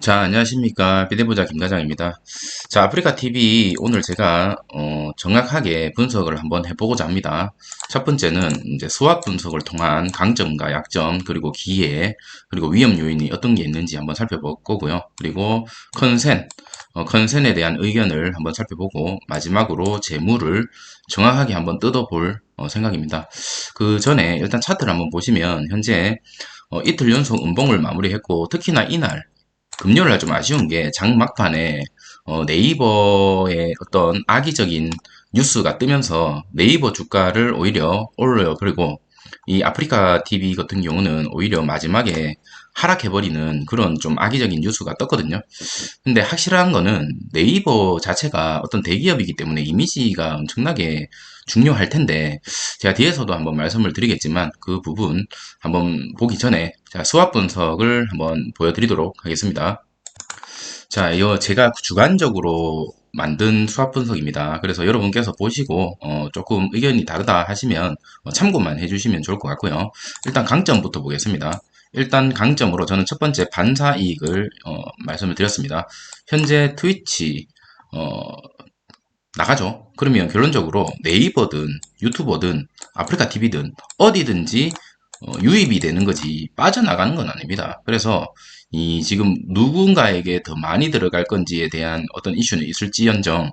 자, 안녕하십니까. 비대부자 김과장입니다. 자, 아프리카 TV 오늘 제가 정확하게 분석을 한번 해보고자 합니다. 첫 번째는 이제 수학 분석을 통한 강점과 약점, 그리고 기회, 그리고 위험 요인이 어떤 게 있는지 한번 살펴볼 거고요. 그리고 컨센에 대한 의견을 한번 살펴보고 마지막으로 재무를 정확하게 한번 뜯어볼 생각입니다. 그 전에 일단 차트를 한번 보시면 현재 이틀 연속 음봉을 마무리했고 특히나 이날 금요일 날 좀 아쉬운 게 장 막판에 네이버의 어떤 악의적인 뉴스가 뜨면서 네이버 주가를 오히려 올려버리고 이 아프리카 TV 같은 경우는 오히려 마지막에 하락해버리는 그런 좀 악의적인 뉴스가 떴거든요. 근데 확실한 거는 네이버 자체가 어떤 대기업이기 때문에 이미지가 엄청나게 중요할 텐데 제가 뒤에서도 한번 말씀을 드리겠지만 그 부분 한번 보기 전에 수학 분석을 한번 보여드리도록 하겠습니다. 자, 이거 제가 주관적으로 만든 수학 분석입니다. 그래서 여러분께서 보시고 조금 의견이 다르다 하시면 참고만 해주시면 좋을 것 같고요. 일단 강점부터 보겠습니다. 일단 강점으로 저는 첫 번째 반사 이익을 말씀을 드렸습니다. 현재 트위치 어, 나가죠. 그러면 결론적으로 네이버든 유튜버든 아프리카 TV든 어디든지 유입이 되는 거지 빠져나가는 건 아닙니다. 그래서 이 지금 누군가에게 더 많이 들어갈 건지에 대한 어떤 이슈는 있을지언정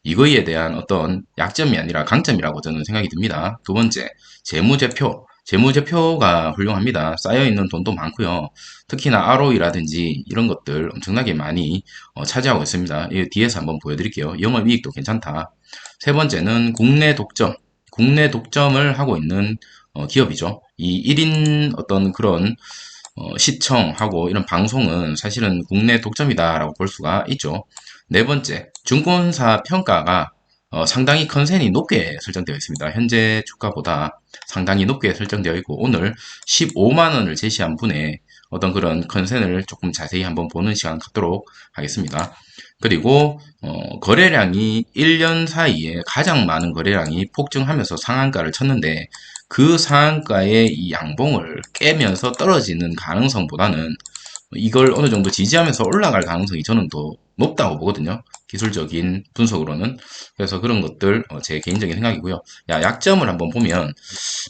이거에 대한 어떤 약점이 아니라 강점이라고 저는 생각이 듭니다. 두 번째, 재무제표. 재무제표가 훌륭합니다. 쌓여있는 돈도 많고요. 특히나 ROE라든지 이런 것들 엄청나게 많이 차지하고 있습니다. 이 뒤에서 한번 보여드릴게요. 영업이익도 괜찮다. 세 번째는 국내 독점. 국내 독점을 하고 있는 기업이죠. 이 1인 어떤 그런 시청하고 이런 방송은 사실은 국내 독점이다라고 볼 수가 있죠. 네 번째, 증권사 평가가 상당히 컨센이 높게 설정되어 있습니다. 현재 주가보다 상당히 높게 설정되어 있고 오늘 15만 원을 제시한 분의 어떤 그런 컨센을 조금 자세히 한번 보는 시간 갖도록 하겠습니다. 그리고 거래량이 1년 사이에 가장 많은 거래량이 폭증하면서 상한가를 쳤는데 그 상한가의 이 양봉을 깨면서 떨어지는 가능성보다는 이걸 어느 정도 지지하면서 올라갈 가능성이 저는 더 높다고 보거든요. 기술적인 분석으로는. 그래서 그런 것들 제 개인적인 생각이고요. 약점을 한번 보면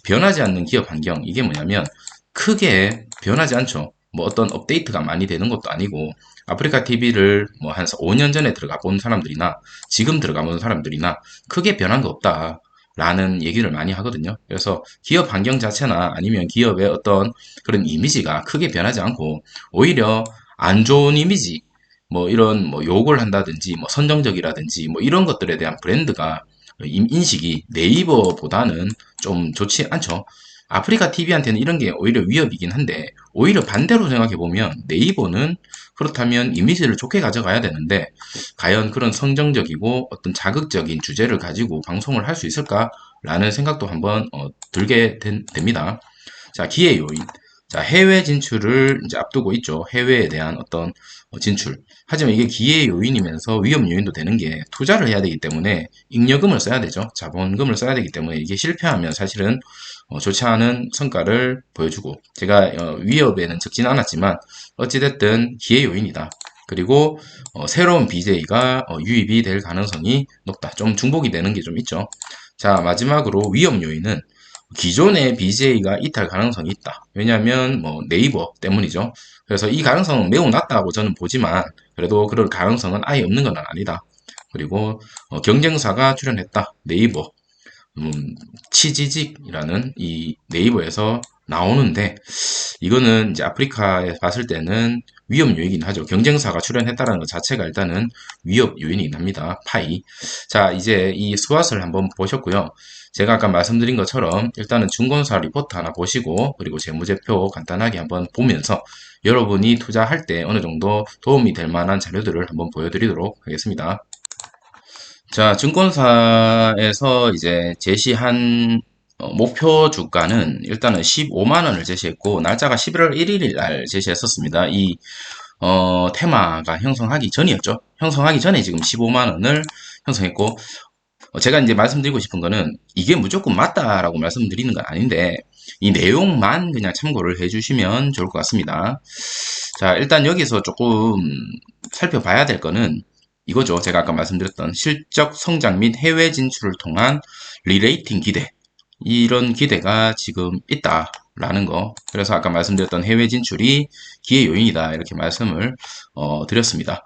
변하지 않는 기업 환경 이게 뭐냐면 크게 변하지 않죠. 뭐 어떤 업데이트가 많이 되는 것도 아니고 아프리카 TV를 뭐 한 5년 전에 들어가 본 사람들이나 지금 들어가 본 사람들이나 크게 변한 거 없다. 라는 얘기를 많이 하거든요. 그래서 기업 환경 자체나 아니면 기업의 어떤 그런 이미지가 크게 변하지 않고 오히려 안 좋은 이미지, 뭐 이런 뭐 욕을 한다든지 뭐 선정적이라든지 뭐 이런 것들에 대한 브랜드가 인식이 네이버보다는 좀 좋지 않죠. 아프리카 TV한테는 이런 게 오히려 위협이긴 한데 오히려 반대로 생각해 보면 네이버는 그렇다면 이미지를 좋게 가져가야 되는데 과연 그런 성정적이고 어떤 자극적인 주제를 가지고 방송을 할 수 있을까라는 생각도 한번 들게 됩니다. 자, 기회 요인. 자, 해외 진출을 이제 앞두고 있죠. 해외에 대한 어떤 진출. 하지만 이게 기회 요인이면서 위험 요인도 되는 게 투자를 해야 되기 때문에 잉여금을 써야 되죠. 자본금을 써야 되기 때문에 이게 실패하면 사실은 좋지 않은 성과를 보여주고 제가 위협에는 적진 않았지만 어찌됐든 기회 요인이다. 그리고 새로운 BJ가 유입이 될 가능성이 높다. 좀 중복이 되는 게 좀 있죠. 자, 마지막으로 위험 요인은 기존의 BJ가 이탈 가능성이 있다. 왜냐하면 뭐 네이버 때문이죠. 그래서 이 가능성은 매우 낮다고 저는 보지만 그래도 그럴 가능성은 아예 없는 건 아니다. 그리고 경쟁사가 출연했다. 네이버 음, 치지직이라는 이 네이버에서 나오는데 이거는 이제 아프리카에 봤을 때는 위험 요인이긴 하죠. 경쟁사가 출연했다는 것 자체가 일단은 위협 요인이긴 합니다. 파이. 자, 이제 이 스왓을 한번 보셨고요. 제가 아까 말씀드린 것처럼 일단은 증권사 리포트 하나 보시고 그리고 재무제표 간단하게 한번 보면서 여러분이 투자할 때 어느 정도 도움이 될 만한 자료들을 한번 보여드리도록 하겠습니다. 자, 증권사에서 이제 제시한 목표 주가는 일단은 15만 원을 제시했고 날짜가 11월 1일 날 제시했었습니다. 이 테마가 형성하기 전이었죠. 형성하기 전에 지금 15만 원을 형성했고 제가 이제 말씀드리고 싶은 거는 이게 무조건 맞다라고 말씀드리는 건 아닌데 이 내용만 그냥 참고를 해주시면 좋을 것 같습니다. 자, 일단 여기서 조금 살펴봐야 될 거는 이거죠. 제가 아까 말씀드렸던 실적 성장 및 해외 진출을 통한 리레이팅 기대. 이런 기대가 지금 있다라는 거. 그래서 아까 말씀드렸던 해외 진출이 기회 요인이다. 이렇게 말씀을 드렸습니다.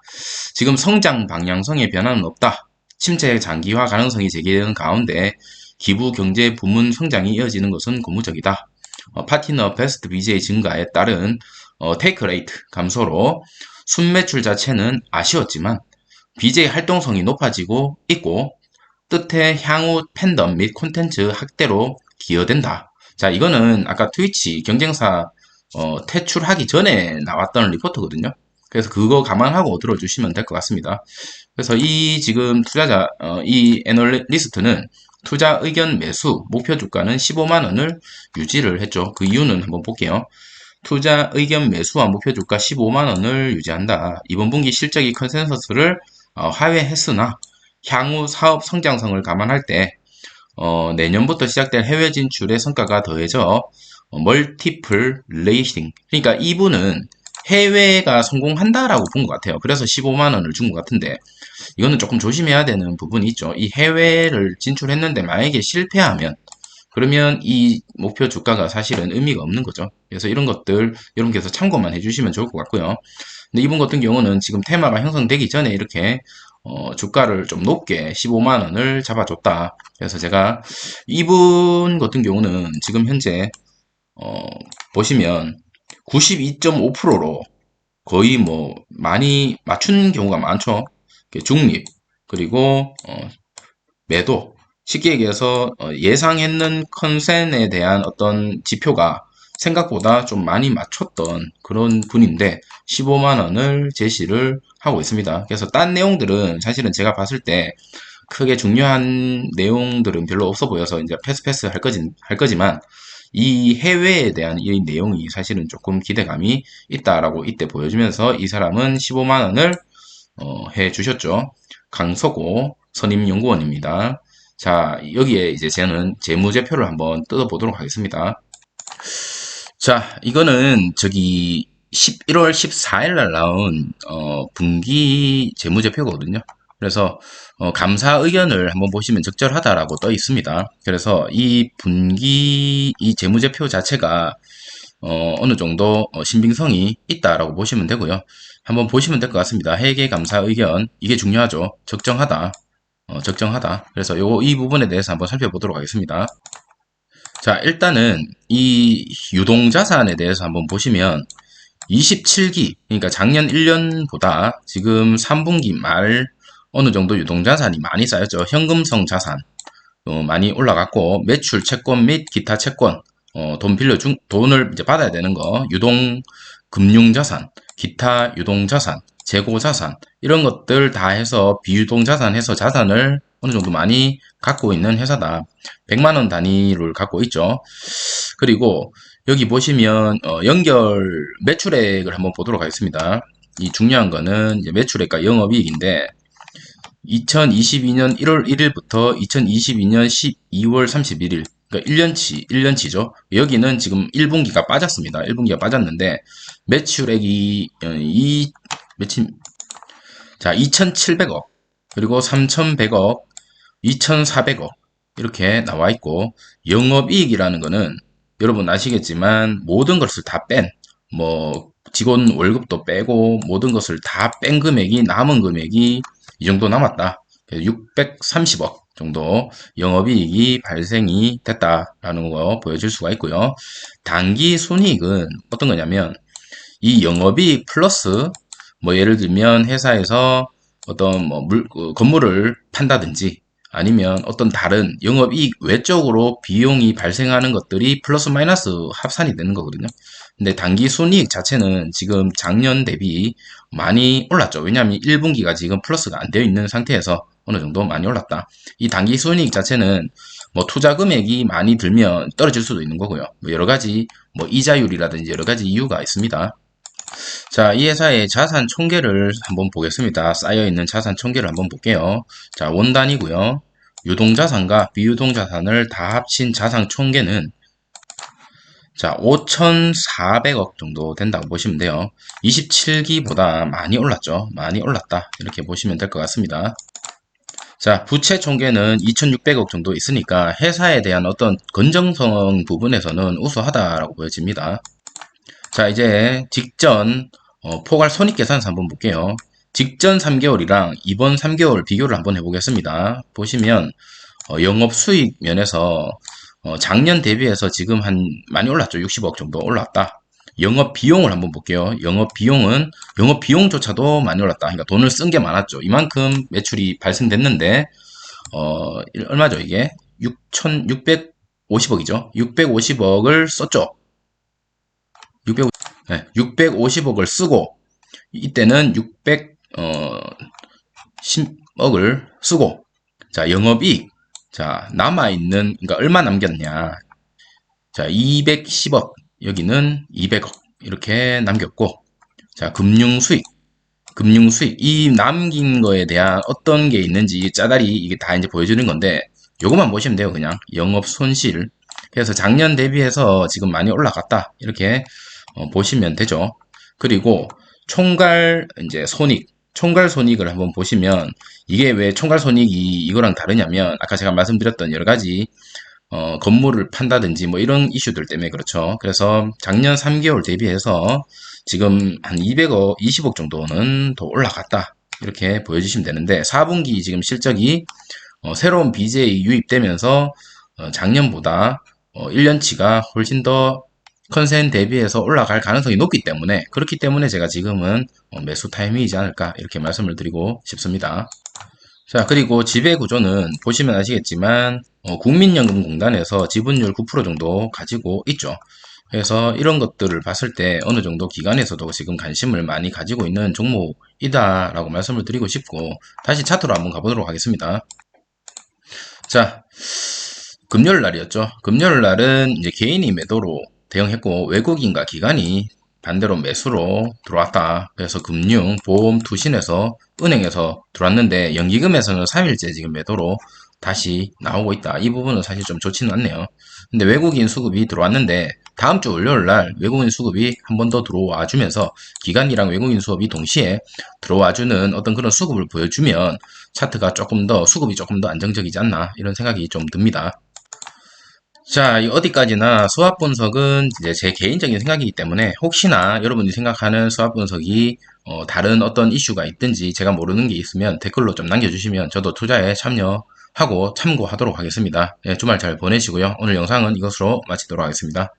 지금 성장 방향성에 변화는 없다. 침체 장기화 가능성이 제기되는 가운데 기부 경제 부문 성장이 이어지는 것은 고무적이다. 파티너 베스트 BJ 증가에 따른 테이크 레이트 감소로 순매출 자체는 아쉬웠지만 BJ 활동성이 높아지고 있고 뜻의 향후 팬덤 및 콘텐츠 확대로 기여된다. 자, 이거는 아까 트위치 경쟁사 퇴출하기 전에 나왔던 리포트거든요. 그래서 그거 감안하고 들어주시면 될 것 같습니다. 그래서 이 지금 투자자, 이 애널리스트는 투자 의견 매수 목표 주가는 15만 원을 유지를 했죠. 그 이유는 한번 볼게요. 투자 의견 매수와 목표 주가 15만 원을 유지한다. 이번 분기 실적이 컨센서스를 하회했으나 향후 사업 성장성을 감안할 때 내년부터 시작될 해외 진출의 성과가 더해져 멀티플 레이팅. 그러니까 이분은 해외가 성공한다라고 본 것 같아요. 그래서 15만 원을 준 것 같은데 이거는 조금 조심해야 되는 부분이 있죠. 이 해외를 진출했는데 만약에 실패하면 그러면 이 목표 주가가 사실은 의미가 없는 거죠. 그래서 이런 것들 여러분께서 참고만 해주시면 좋을 것 같고요. 근데 이분 같은 경우는 지금 테마가 형성되기 전에 이렇게 주가를 좀 높게 15만 원을 잡아줬다. 그래서 제가 이분 같은 경우는 지금 현재 보시면 92.5%로 거의 뭐 많이 맞춘 경우가 많죠. 중립 그리고 매도 쉽게 얘기해서 예상했는 컨센에 대한 어떤 지표가 생각보다 좀 많이 맞췄던 그런 분인데 15만 원을 제시를 하고 있습니다. 그래서 딴 내용들은 사실은 제가 봤을 때 크게 중요한 내용들은 별로 없어 보여서 이제 패스 할 거지만 이 해외에 대한 이 내용이 사실은 조금 기대감이 있다라고 이때 보여주면서 이 사람은 15만 원을 해 주셨죠. 강서구 선임연구원입니다. 자, 여기에 이제 저는 재무제표를 한번 뜯어보도록 하겠습니다. 자, 이거는 저기 11월 14일 날 나온 분기 재무제표거든요. 그래서 감사 의견을 한번 보시면 적절하다라고 떠 있습니다. 그래서 이 분기 이 재무제표 자체가 어느 정도 신빙성이 있다라고 보시면 되고요. 한번 보시면 될 것 같습니다. 회계 감사 의견 이게 중요하죠. 적정하다. 적정하다. 그래서 이 부분에 대해서 한번 살펴보도록 하겠습니다. 자, 일단은 이 유동자산에 대해서 한번 보시면 27기, 그러니까 작년 1년보다 지금 3분기 말 어느 정도 유동자산이 많이 쌓였죠. 현금성 자산 많이 올라갔고 매출 채권 및 기타 채권 돈을 이제 받아야 되는 거 유동 금융자산, 기타 유동자산, 재고자산 이런 것들 다 해서 비유동자산 해서 자산을 어느 정도 많이 갖고 있는 회사다. 100만 원 단위를 갖고 있죠. 그리고 여기 보시면 연결 매출액을 한번 보도록 하겠습니다. 이 중요한 거는 이제 매출액과 영업이익인데 2022년 1월 1일부터 2022년 12월 31일 그러니까 1년치죠. 여기는 지금 1분기가 빠졌습니다. 1분기가 빠졌는데 매출액이 자 2,700억 그리고 3,100억 2,400억 이렇게 나와 있고 영업이익이라는 거는 여러분 아시겠지만 모든 것을 다 뺀 뭐 직원 월급도 빼고 모든 것을 다 뺀 금액이 남은 금액이 이 정도 남았다. 630억 정도 영업이익이 발생이 됐다라는 거 보여줄 수가 있고요. 단기 순이익은 어떤 거냐면 이 영업이익 플러스 뭐 예를 들면 회사에서 어떤 뭐 건물을 판다든지 아니면 어떤 다른 영업이익 외적으로 비용이 발생하는 것들이 플러스 마이너스 합산이 되는 거거든요. 근데 단기 순이익 자체는 지금 작년 대비 많이 올랐죠. 왜냐하면 1분기가 지금 플러스가 안 되어 있는 상태에서 어느 정도 많이 올랐다. 이 단기 순이익 자체는 뭐 투자 금액이 많이 들면 떨어질 수도 있는 거고요. 뭐 여러 가지 뭐 이자율이라든지 여러 가지 이유가 있습니다. 자, 이 회사의 자산 총계를 한번 보겠습니다. 쌓여있는 자산 총계를 한번 볼게요. 자, 원단이고요. 유동자산과 비유동자산을 다 합친 자산 총계는 자, 5,400억 정도 된다고 보시면 돼요. 27기보다 많이 올랐죠. 많이 올랐다. 이렇게 보시면 될 것 같습니다. 자, 부채 총계는 2,600억 정도 있으니까 회사에 대한 어떤 건전성 부분에서는 우수하다라고 보여집니다. 자, 이제 직전 포괄 손익계산서 한번 볼게요. 직전 3개월이랑 이번 3개월 비교를 한번 해보겠습니다. 보시면 영업수익 면에서 작년 대비해서 지금 많이 올랐죠. 60억 정도 올랐다. 영업비용을 한번 볼게요. 영업비용조차도 많이 올랐다. 그러니까 돈을 쓴 게 많았죠. 이만큼 매출이 발생됐는데 얼마죠 이게? 6,650억이죠. 650억을 썼죠. 650억을 쓰고 이때는 610억을 쓰고 자, 영업이익 자, 남아있는 그러니까 얼마 남겼냐 자, 210억 여기는 200억 이렇게 남겼고 자, 금융수익 이 남긴 거에 대한 어떤 게 있는지 짜다리 이게 다 이제 보여주는 건데 요것만 보시면 돼요. 그냥 영업 손실. 그래서 작년 대비해서 지금 많이 올라갔다. 이렇게 보시면 되죠. 그리고 총괄 이제 총괄 손익을 한번 보시면 이게 왜 총괄 손익이 이거랑 다르냐면 아까 제가 말씀드렸던 여러 가지 건물을 판다든지 뭐 이런 이슈들 때문에 그렇죠. 그래서 작년 3개월 대비해서 지금 한 200억, 20억 정도는 더 올라갔다. 이렇게 보여주시면 되는데 4분기 지금 실적이 새로운 BJ 유입되면서 작년보다 1년치가 훨씬 더 컨센 대비해서 올라갈 가능성이 높기 때문에 그렇기 때문에 제가 지금은 매수 타이밍이지 않을까 이렇게 말씀을 드리고 싶습니다. 자, 그리고 지배 구조는 보시면 아시겠지만 국민연금공단에서 지분율 9% 정도 가지고 있죠. 그래서 이런 것들을 봤을 때 어느 정도 기관에서도 지금 관심을 많이 가지고 있는 종목이다라고 말씀을 드리고 싶고 다시 차트로 한번 가보도록 하겠습니다. 자, 금요일 날이었죠. 금요일 날은 이제 개인이 매도로 대응했고 외국인과 기관이 반대로 매수로 들어왔다. 그래서 금융, 보험, 투신에서 은행에서 들어왔는데 연기금에서는 3일째 지금 매도로 다시 나오고 있다. 이 부분은 사실 좀 좋지는 않네요. 근데 외국인 수급이 들어왔는데 다음 주 월요일 날 외국인 수급이 한 번 더 들어와 주면서 기관이랑 외국인 수급이 동시에 들어와 주는 어떤 그런 수급을 보여주면 차트가 수급이 조금 더 안정적이지 않나 이런 생각이 좀 듭니다. 자, 어디까지나 수학 분석은 이제 제 개인적인 생각이기 때문에 혹시나 여러분이 생각하는 수학 분석이 다른 어떤 이슈가 있든지 제가 모르는 게 있으면 댓글로 좀 남겨주시면 저도 투자에 참여하고 참고하도록 하겠습니다. 네, 주말 잘 보내시고요. 오늘 영상은 이것으로 마치도록 하겠습니다.